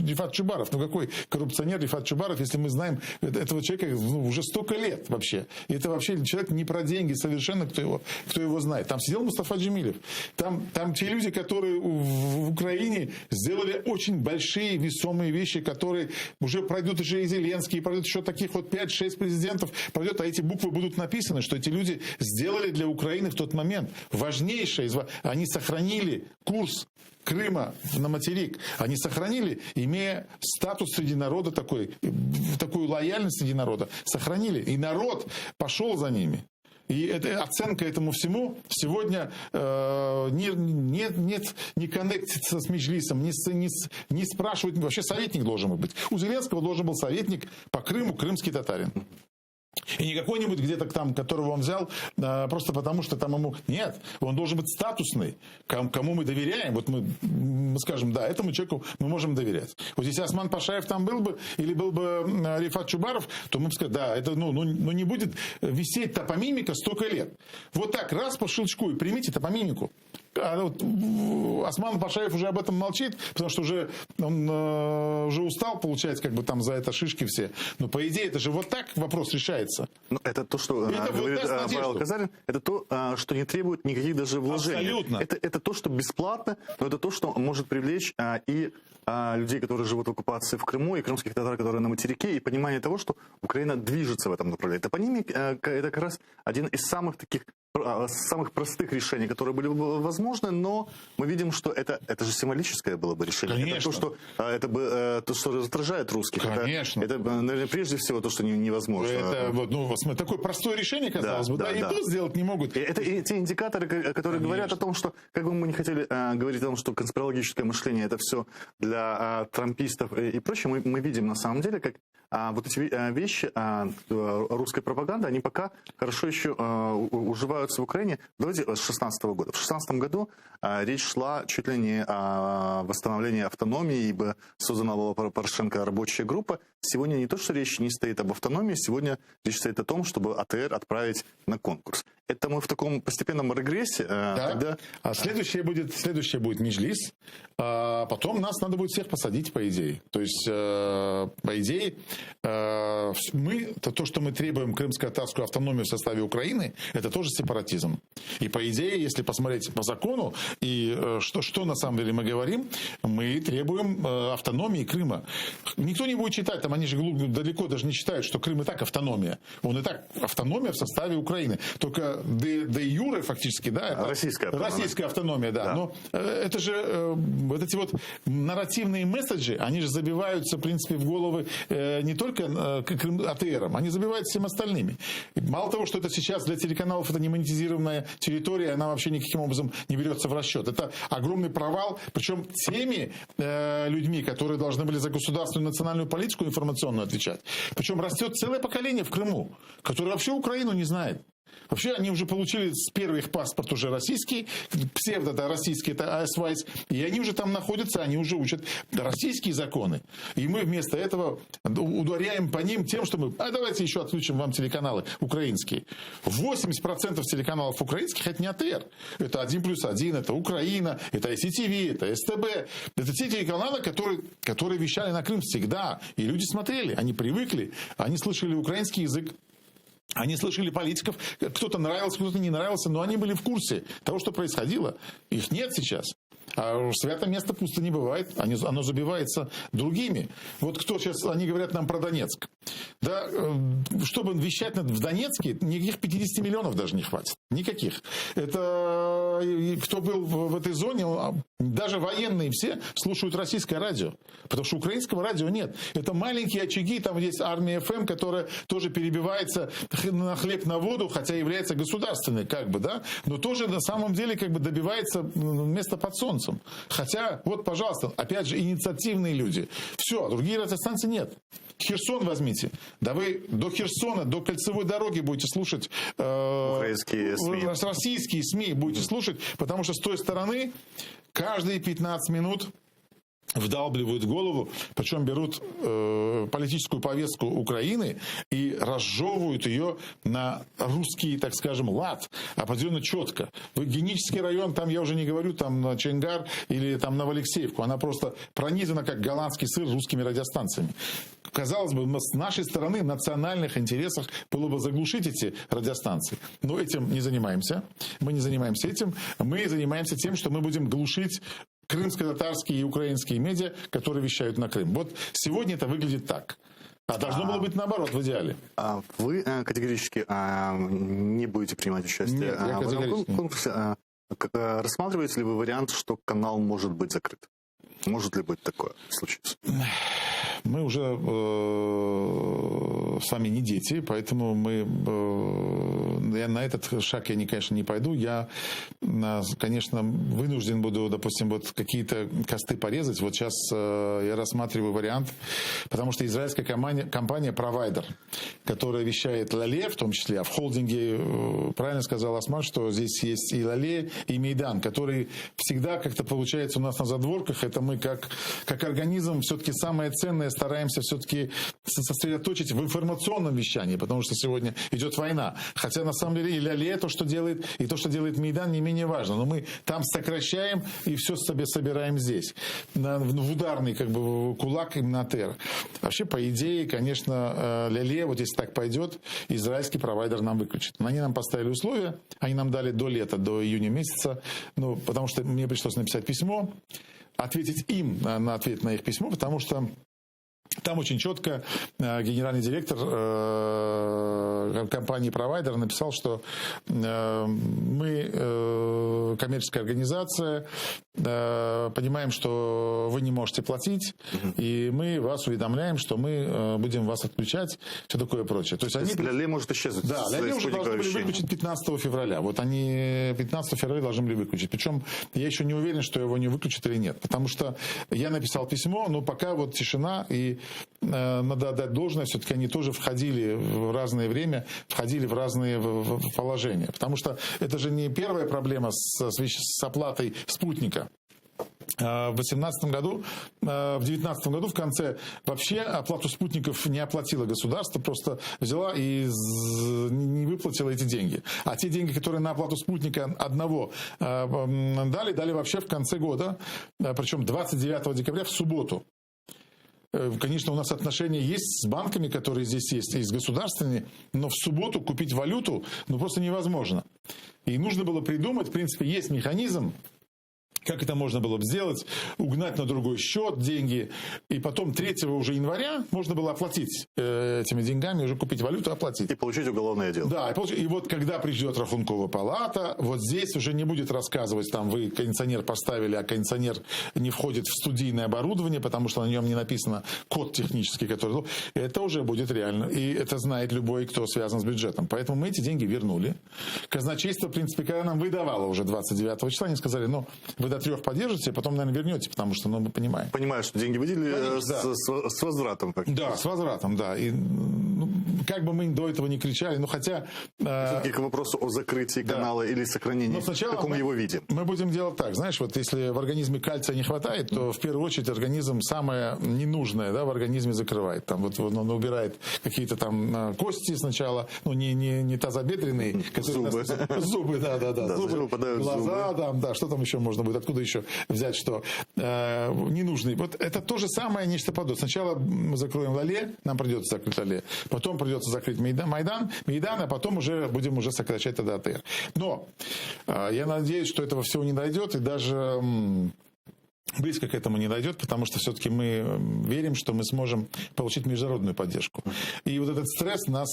Рифат Чубаров. Ну, какой коррупционер Рифат Чубаров, если мы знаем этого человека уже столько лет вообще. И это вообще человек не про деньги совершенно, кто его знает. Там сидел Мустафа Джемилев. Там те люди, которые в Украине сделали очень большие весомые вещи, которые уже пройдут еще и Зеленский, и пройдут еще таких вот 5-6 президентов, пройдет, а эти буквы будут написаны, что эти люди сделали для Украины в тот момент важнейшее. Они сохранили курс Крыма на материк. Они сохранили, имея статус среди народа такую лояльность среди народа, сохранили. И народ пошел за ними. И оценка этому всему сегодня не коннектится с Меджлисом, не спрашивать, вообще советник должен быть. У Зеленского должен был советник по Крыму, крымский татарин. И не какой-нибудь где-то там, которого он взял, просто потому что там ему... Нет, он должен быть статусный, кому мы доверяем. Вот мы скажем, да, этому человеку мы можем доверять. Вот если Осман Пашаев там был бы, или был бы Рифат Чубаров, то мы бы сказали, да, это не будет висеть топонимика столько лет. Вот так, раз по щелчку, и примите топонимику. А вот Осман Пашаев уже об этом молчит, потому что он уже устал получать как бы там за это шишки все. Но по идее это же вот так вопрос решается. Но это то, что говорит Павел Казарин, это то, что не требует никаких даже вложений. Абсолютно. Это то, что бесплатно, но это то, что может привлечь и людей, которые живут в оккупации в Крыму, и крымских татар, которые на материке, и понимание того, что Украина движется в этом направлении. Топонимик это как раз один из самых таких самых простых решений, которые были бы возможны, но мы видим, что это же символическое было бы решение. Конечно. Это то, что раздражает русских. Конечно. Это, наверное, прежде всего то, что невозможно. Это такое простое решение, казалось бы, и то сделать не могут. Это те индикаторы, которые говорят о том, что, как бы мы не хотели говорить о том, что конспирологическое мышление это все для трампистов и прочее, мы видим на самом деле, как вот эти вещи русской пропаганды, они пока хорошо еще уживаются в Украине. Давайте с 2016 года. В 2016 году речь шла чуть ли не о восстановлении автономии, ибо создана была Порошенко рабочая группа. Сегодня не то, что речь не стоит об автономии, сегодня речь стоит о том, чтобы АТР отправить на конкурс. Это мы в таком постепенном регрессе. Да. Когда... А следующее будет Меджлис. А потом нас надо будет всех посадить, по идее. То есть, по идее, то, что мы требуем крымско-татарскую автономию в составе Украины, это тоже сепаратизм. И по идее, если посмотреть по закону, и что на самом деле мы говорим, мы требуем автономии Крыма. Никто не будет читать, там они же далеко даже не считают, что Крым и так автономия. Он и так автономия в составе Украины. Только де юре фактически, да, это российская автономия, да. Но это же вот эти вот нарративные месседжи, они же забиваются, в принципе, в головы не только АТРом, они забиваются всем остальными. И мало того, что это сейчас для телеканалов это не монетизированная территория, она вообще никаким образом не берется в расчет. Это огромный провал, причем теми людьми, которые должны были за государственную национальную политику информационную отвечать. Причем растет целое поколение в Крыму, которое вообще Украину не знает. Вообще они уже получили с первых их паспорт уже российский, псевдо-российский, это АСВайс, и они уже там находятся, они уже учат российские законы. И мы вместо этого ударяем по ним тем, что мы, давайте еще отключим вам телеканалы украинские. 80% телеканалов украинских это не АТР. Это 1+1, это Украина, это ICTV, это СТБ. Это те телеканалы, которые вещали на Крым всегда. И люди смотрели, они привыкли, они слышали украинский язык. Они слышали политиков, кто-то нравился, кто-то не нравился, но они были в курсе того, что происходило. Их нет сейчас. А святое место пусто не бывает, оно забивается другими. Вот кто сейчас, они говорят нам про Донецк. Да, чтобы вещать в Донецке, никаких 50 миллионов даже не хватит. Никаких. Это кто был в этой зоне, даже военные все слушают российское радио. Потому что украинского радио нет. Это маленькие очаги, там есть армия ФМ, которая тоже перебивается на хлеб, на воду, хотя является государственной, как бы, да, но тоже на самом деле как бы добивается места под солнцем. Хотя, вот, пожалуйста, опять же, инициативные люди. Все, другие радиостанции нет. Херсон возьмите. Да вы до Херсона, до кольцевой дороги будете слушать российские СМИ будете слушать, потому что с той стороны каждые 15 минут вдалбливают в голову, причем берут политическую повестку Украины и разжевывают ее на русский, так скажем, лад, определенно четко. Генический район, там я уже не говорю, там на Ченгар или там на Алексеевку, она просто пронизана, как голландский сыр, русскими радиостанциями. Казалось бы, с нашей стороны в национальных интересах было бы заглушить эти радиостанции. Но этим не занимаемся. Мы не занимаемся этим. Мы занимаемся тем, что мы будем глушить крымско-татарские и украинские медиа, которые вещают на Крым. Вот сегодня это выглядит так. А должно было быть наоборот, в идеале. Вы категорически не будете принимать участие в этом конкурсе. Рассматриваете ли вы вариант, что канал может быть закрыт? Может ли быть такое случиться? Мы уже с вами не дети, поэтому я на этот шаг конечно, не пойду. Я, конечно, вынужден буду, допустим, вот какие-то косты порезать. Вот сейчас я рассматриваю вариант, потому что израильская компания провайдер, которая вещает Лале, в том числе, а в холдинге, правильно сказал Осман, что здесь есть и Лале, и Мейдан, который всегда как-то получается у нас на задворках. Это мы как организм все-таки самое ценное стараемся все-таки сосредоточить в информационном вещании, потому что сегодня идет война. Хотя на самом деле и Лале то, что делает, и то, что делает Мейдан, не менее важно. Но мы там сокращаем и все себе собираем здесь. В ударный как бы кулак именно АТР. Вообще, по идее, конечно, Лале, вот если так пойдет, израильский провайдер нам выключит. Они нам поставили условия, они нам дали до лета, до июня месяца, потому что мне пришлось написать письмо, ответить им на ответ на их письмо, потому что Там очень четко генеральный директор компании-провайдера написал, что мы коммерческая организация, понимаем, что вы не можете платить, и мы вас уведомляем, что мы будем вас отключать, все такое прочее. То есть они... Ля-Ле может исчезнуть. Да, Ля-Ле уже должны были выключить 15 февраля. Вот они 15 февраля должны были выключить. Причем я еще не уверен, что его не выключат или нет. Потому что я написал письмо, но пока вот тишина, и надо отдать должное, все-таки они тоже входили в разное время, входили в разные положения. Потому что это же не первая проблема с оплатой спутника. В 2018 году, в 2019 году в конце вообще оплату спутников не оплатило государство, просто взяла и не выплатила эти деньги. А те деньги, которые на оплату спутника одного дали вообще в конце года, причем 29 декабря в субботу. Конечно, у нас отношения есть с банками, которые здесь есть, и с государственными, но в субботу купить валюту просто невозможно. И нужно было придумать, в принципе, есть механизм, как это можно было бы сделать, угнать на другой счет деньги, и потом 3 уже января можно было оплатить этими деньгами, уже купить валюту и оплатить. И получить уголовное дело. Да, и вот когда придет Рахунковая палата, вот здесь уже не будет рассказывать, там вы кондиционер поставили, а кондиционер не входит в студийное оборудование, потому что на нем не написано код технический, который... Это уже будет реально, и это знает любой, кто связан с бюджетом. Поэтому мы эти деньги вернули. Казначейство, в принципе, когда нам выдавало уже 29 числа, они сказали, вы до 3 поддержите, потом, наверное, вернете, потому что, мы понимаем. Понимаю, что деньги выделили с возвратом. Да, с возвратом, да. И как бы мы до этого не кричали, хотя... Все-таки к вопросу о закрытии канала или сохранении, в каком мы его видим. Мы будем делать так, знаешь, вот если в организме кальция не хватает, то в первую очередь организм самое ненужное, в организме закрывает. Там вот он убирает какие-то там кости сначала, не тазобедренные. Зубы. Зубы, да. Зубы выпадают, глаза, там, что там еще можно будет, откуда еще взять, что ненужные. Вот это то же самое, нечто подобное. Сначала мы закроем Ля-Ле, нам придется закрыть Ля-Ле, потом придется закрыть Мейдан, а потом уже будем сокращать АТР. Но я надеюсь, что этого всего не дойдет, и даже близко к этому не дойдет, потому что все-таки мы верим, что мы сможем получить международную поддержку. И вот этот стресс нас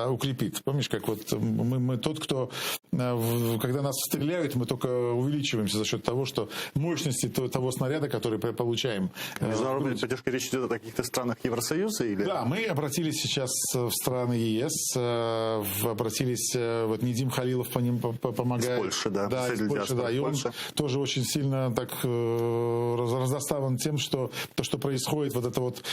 укрепит. Помнишь, как вот мы тот, кто, когда нас стреляют, мы только увеличиваемся за счет того, что мощности того снаряда, который получаем. Международная поддержка, речь идет о каких-то странах Евросоюза? Или... Да, мы обратились сейчас в страны ЕС, обратились, вот Недим Халилов по ним помогает. Из Польши, да. Да, из Польши, да. И он тоже очень сильно так разоставлен тем, что то, что происходит, вот эта вот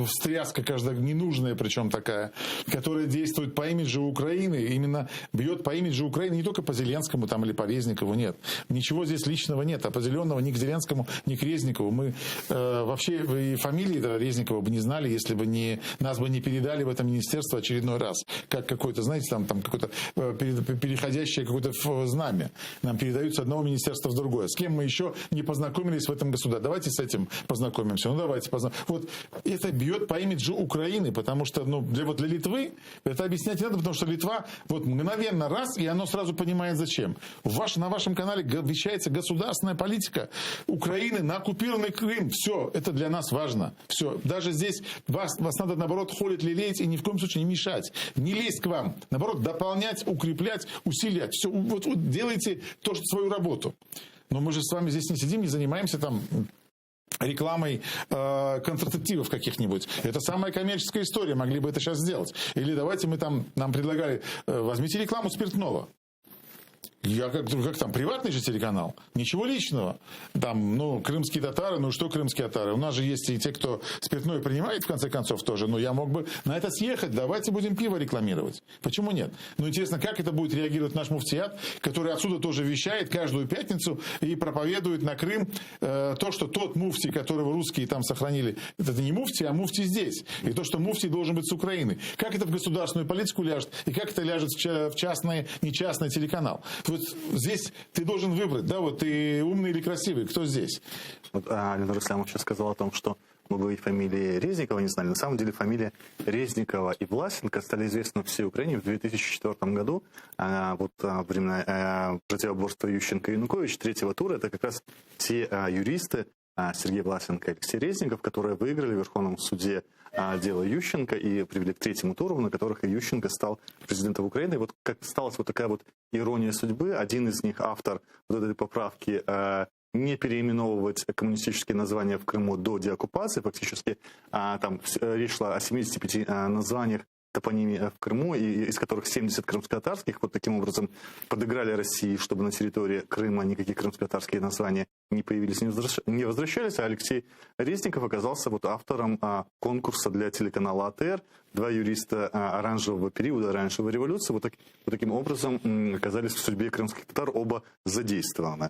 встряска каждая ненужная, причем такая, которая действует по имиджу Украины, именно бьет по имиджу Украины, не только по Зеленскому там, или по Резникову, нет. Ничего здесь личного нет, определенного ни к Зеленскому, ни к Резникову. Мы вообще и фамилии Резникова бы не знали, если бы нас бы не передали в это министерство очередной раз. Как какое-то, знаете, там какое-то переходящее какое-то знамя. Нам передают с одного министерства в другое. С кем мы еще не познакомились в этом государстве. Давайте с этим познакомимся. Давайте познакомимся. Вот это бьет по имиджу Украины, потому что для Литвы это объяснять не надо, потому что Литва вот мгновенно раз, и оно сразу понимает зачем. На вашем канале вещается государственная политика Украины на оккупированный Крым. Все, это для нас важно. Все. Даже здесь вас надо, наоборот, холить, лелеять и ни в коем случае не мешать. Не лезть к вам. Наоборот, дополнять, укреплять, усилять. Все. Вот делайте свою работу. Но мы же с вами здесь не сидим, не занимаемся там рекламой контрацептивов каких-нибудь. Это самая коммерческая история. Могли бы это сейчас сделать. Или давайте нам предлагали, возьмите рекламу спиртного. Я как там, приватный же телеканал? Ничего личного. Там, крымские татары, что крымские татары? У нас же есть и те, кто спиртное принимает, в конце концов, тоже. Я мог бы на это съехать. Давайте будем пиво рекламировать. Почему нет? Интересно, как это будет реагировать наш муфтият, который отсюда тоже вещает каждую пятницу и проповедует на Крым то, что тот муфтий, которого русские там сохранили, это не муфтий, а муфтий здесь. И то, что муфтий должен быть с Украины. Как это в государственную политику ляжет, и как это ляжет в частный, нечастный телеканал. Вот здесь ты должен выбрать, ты умный или красивый, кто здесь? Вот Ленар Ислямов сейчас сказал о том, что мы бы и фамилии Резникова не знали. На самом деле фамилия Резникова и Власенко стали известны всей Украине в 2004 году. Во времена противоборства Ющенко и Янукович, третьего тура, это как раз те юристы, Сергей Власенко и Алексей Резников, которые выиграли в Верховном суде дело Ющенко и привели к третьему туру, на которых и Ющенко стал президентом Украины. И вот как сталась вот такая вот ирония судьбы. Один из них, автор вот этой поправки, не переименовывать коммунистические названия в Крыму до деоккупации. Фактически там речь шла о 75 названиях топонимий в Крыму, из которых 70 крымско-татарских. Вот таким образом подыграли России, чтобы на территории Крыма никакие крымско-татарские названия не появились, не возвращались. А Алексей Резников оказался вот автором конкурса для телеканала АТР. Два юриста оранжевого периода, оранжевой революции, вот таким образом оказались в судьбе крымских татар оба задействованы.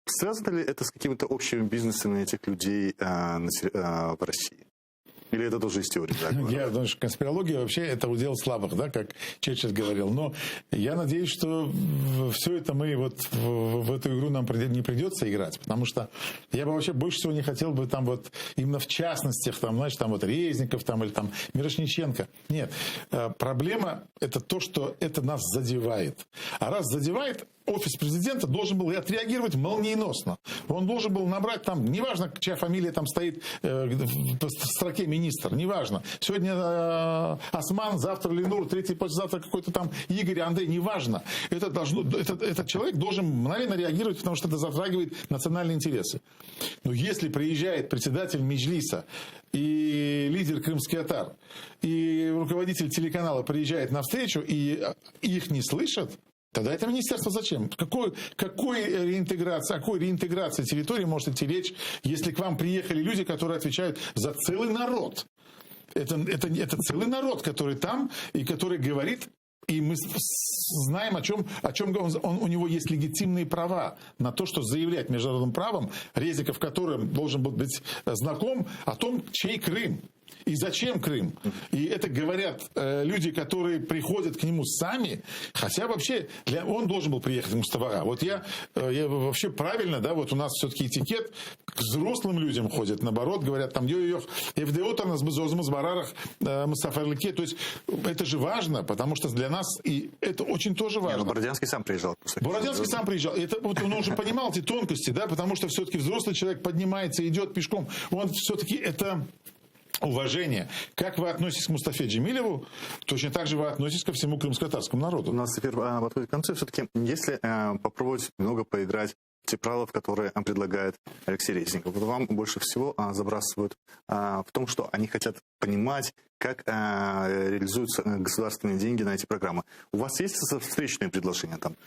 Связано ли это с какими-то общими бизнесами этих людей в России? Или это тоже из теории? Я думаю, что конспирология вообще это удел слабых, да, как Черчилль говорил. Но я надеюсь, что все это мы вот в эту игру нам не придется играть, потому что я бы вообще больше всего не хотел бы там вот именно в частностях, там, знаешь, там вот Резников там, или там Мирошниченко. Нет. Проблема это то, что это нас задевает. А раз задевает, офис президента должен был отреагировать молниеносно. Он должен был набрать там, неважно, чья фамилия там стоит в строке министр, неважно. Сегодня Осман, завтра Ленур, третий послезавтра какой-то там Игорь, Андрей, неважно. Этот человек должен мгновенно реагировать, потому что это затрагивает национальные интересы. Но если приезжает председатель Меджлиса и лидер крымских татар, и руководитель телеканала приезжает навстречу, и их не слышат, тогда это министерство зачем? Какой реинтеграции территории может идти речь, если к вам приехали люди, которые отвечают за целый народ? Это целый народ, который там и который говорит, и мы знаем, о чем у него есть легитимные права на то, что заявлять международным правом, Резников, которым должен был быть знаком о том, чей Крым. И зачем Крым? И это говорят люди, которые приходят к нему сами, хотя вообще он должен был приехать к Мустафа. Вот я вообще правильно, да, вот у нас все-таки этикет к взрослым людям ходит, наоборот, говорят там Евдеота нас с барарах Мустафа-Лике. То есть это же важно, потому что для нас и это очень тоже важно. Бородянский сам приезжал. Бородянский сам приезжал. Это, вот он уже понимал эти тонкости, да, потому что все-таки взрослый человек поднимается, идет пешком. Он все-таки это уважение. Как вы относитесь к Мустафе Джемилеву, точно так же вы относитесь ко всему крымско-татарскому народу. У нас эфир подходит к концу. Все-таки, если попробовать немного поиграть в те правила, которые предлагает Алексей Резников, вот вам больше всего забрасывают в том, что они хотят понимать, как реализуются государственные деньги на эти программы. У вас есть встречные предложения? Там,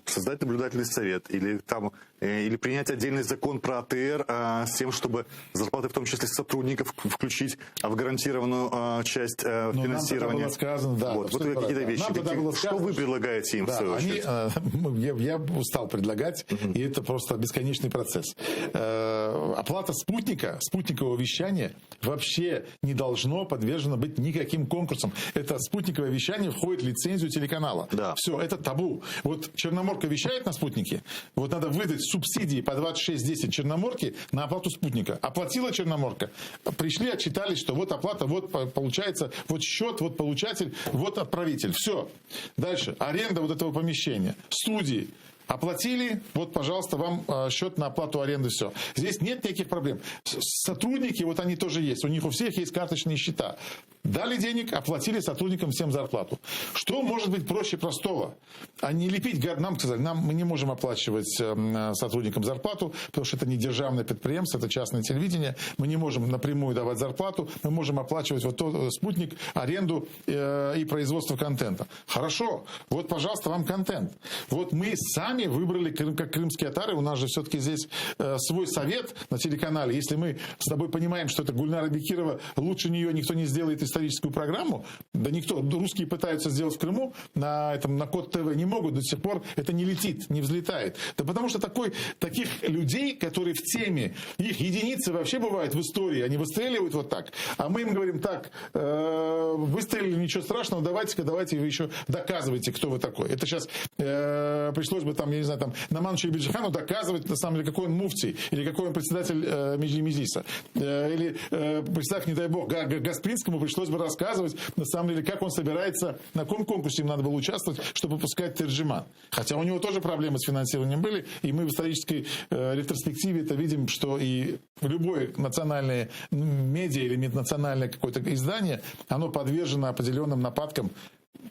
создать наблюдательный совет или принять отдельный закон про АТР с тем, чтобы зарплаты, в том числе сотрудников, включить в гарантированную часть финансирования? Было сказано, да, вот какие-то вещи. Что вы предлагаете им, в свою очередь? Я устал предлагать, и это просто бесконечный процесс. Оплата спутникового вещания вообще не должно подвержено быть никаким конкурсом. Это спутниковое вещание входит в лицензию телеканала. Да. Все, это табу. Вот Черноморка вещает на спутнике, вот надо выдать субсидии по 26-10 Черноморке на оплату спутника. Оплатила Черноморка, пришли, отчитались, что вот оплата, вот получается, вот счет, вот получатель, вот отправитель. Все. Дальше. Аренда вот этого помещения. Студии. Оплатили, вот, пожалуйста, вам счет на оплату аренды, все. Здесь нет никаких проблем. Сотрудники, вот они тоже есть, у них у всех есть карточные счета. Дали денег, оплатили сотрудникам всем зарплату. Что может быть проще простого? А не лепить, нам сказали, мы не можем оплачивать сотрудникам зарплату, потому что это не державное предприятие, это частное телевидение, мы не можем напрямую давать зарплату, мы можем оплачивать вот тот спутник, аренду и производство контента. Хорошо, вот, пожалуйста, вам контент. Вот мы сами выбрали, как крымские татары, у нас же все-таки здесь свой совет на телеканале. Если мы с тобой понимаем, что это Гульнара Бекирова, лучше нее никто не сделает историческую программу, да никто, русские пытаются сделать в Крыму, на Код ТВ не могут, до сих пор это не летит, не взлетает. Да потому что таких людей, которые в теме, их единицы вообще бывают в истории, они выстреливают вот так, а мы им говорим так, выстрелили, ничего страшного, давайте вы еще доказывайте, кто вы такой. Это сейчас пришлось бы там, я не знаю, там, Наману Биджихану доказывать, на самом деле, какой он муфтий, или какой он председатель Меджлиса. Или, представь, не дай бог, Гаспринскому пришлось пришлось бы рассказывать, на самом деле, как он собирается, на каком конкурсе им надо было участвовать, чтобы выпускать Терджиман. Хотя у него тоже проблемы с финансированием были, и мы в исторической ретроспективе это видим, что и любое национальное медиа или национальное какое-то издание, оно подвержено определенным нападкам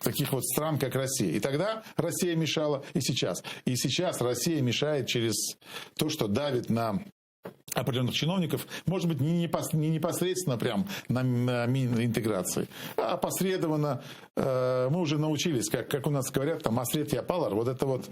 таких вот стран, как Россия. И тогда Россия мешала, и сейчас. И сейчас Россия мешает через то, что давит на определенных чиновников, может быть, не непосредственно прям на интеграции, а опосредованно. Мы уже научились, как у нас говорят, там, «Асрет Япалар», вот это вот,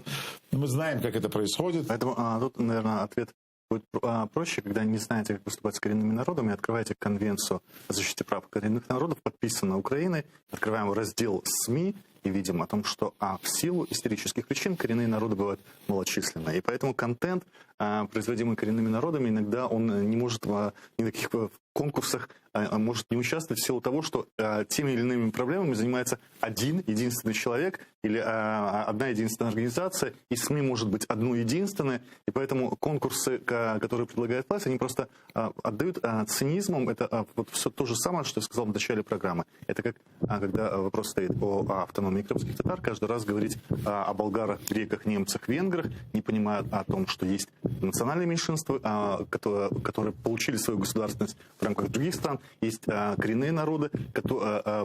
мы знаем, как это происходит. Поэтому тут, наверное, ответ будет проще, когда не знаете, как поступать с коренными народами, открываете Конвенцию о защите прав коренных народов, подписанную Украиной, открываем раздел СМИ и видим о том, что в силу исторических причин коренные народы бывают малочисленны. И поэтому контент, производимый коренными народами, иногда он не может в никаких конкурсах может не участвовать в силу того, что теми или иными проблемами занимается один единственный человек или одна единственная организация, и СМИ может быть одно единственное, и поэтому конкурсы, которые предлагает власть, они просто отдают цинизмом. Это вот все то же самое, что я сказал в начале программы. Это как, когда вопрос стоит о автономии крымских татар, каждый раз говорить о болгарах, греках, немцах, венграх, не понимая о том, что есть национальные меньшинства, которые получили свою государственность в рамках других стран, есть коренные народы,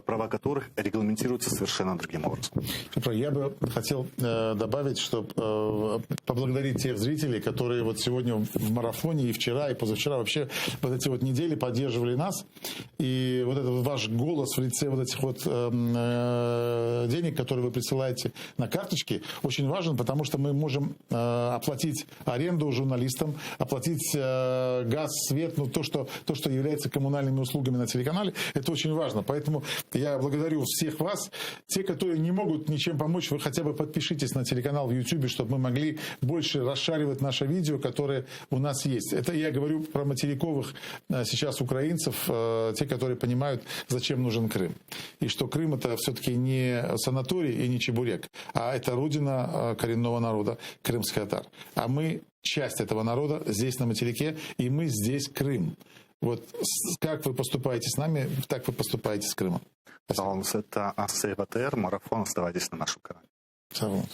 права которых регламентируются совершенно другим образом. Я бы хотел добавить, что поблагодарить тех зрителей, которые вот сегодня в марафоне и вчера, и позавчера вообще вот эти вот недели поддерживали нас. И вот этот ваш голос в лице вот этих вот денег, которые вы присылаете на карточки, очень важен, потому что мы можем оплатить аренду журналистам, оплатить газ, свет, ну то, что является коммунальными услугами на телеканале, это очень важно. Поэтому я благодарю всех вас. Те, которые не могут ничем помочь, вы хотя бы подпишитесь на телеканал в YouTube, чтобы мы могли больше расшаривать наше видео, которое у нас есть. Это я говорю про материковых сейчас украинцев, те, которые понимают, зачем нужен Крым. И что Крым это все-таки не санаторий и не чебурек, а это родина коренного народа, крымских татар. А мы часть этого народа здесь на материке, и мы здесь Крым. Вот как вы поступаете с нами, так вы поступаете с Крымом. Это АСЭ ВТР, марафон. Оставайтесь на нашем канале.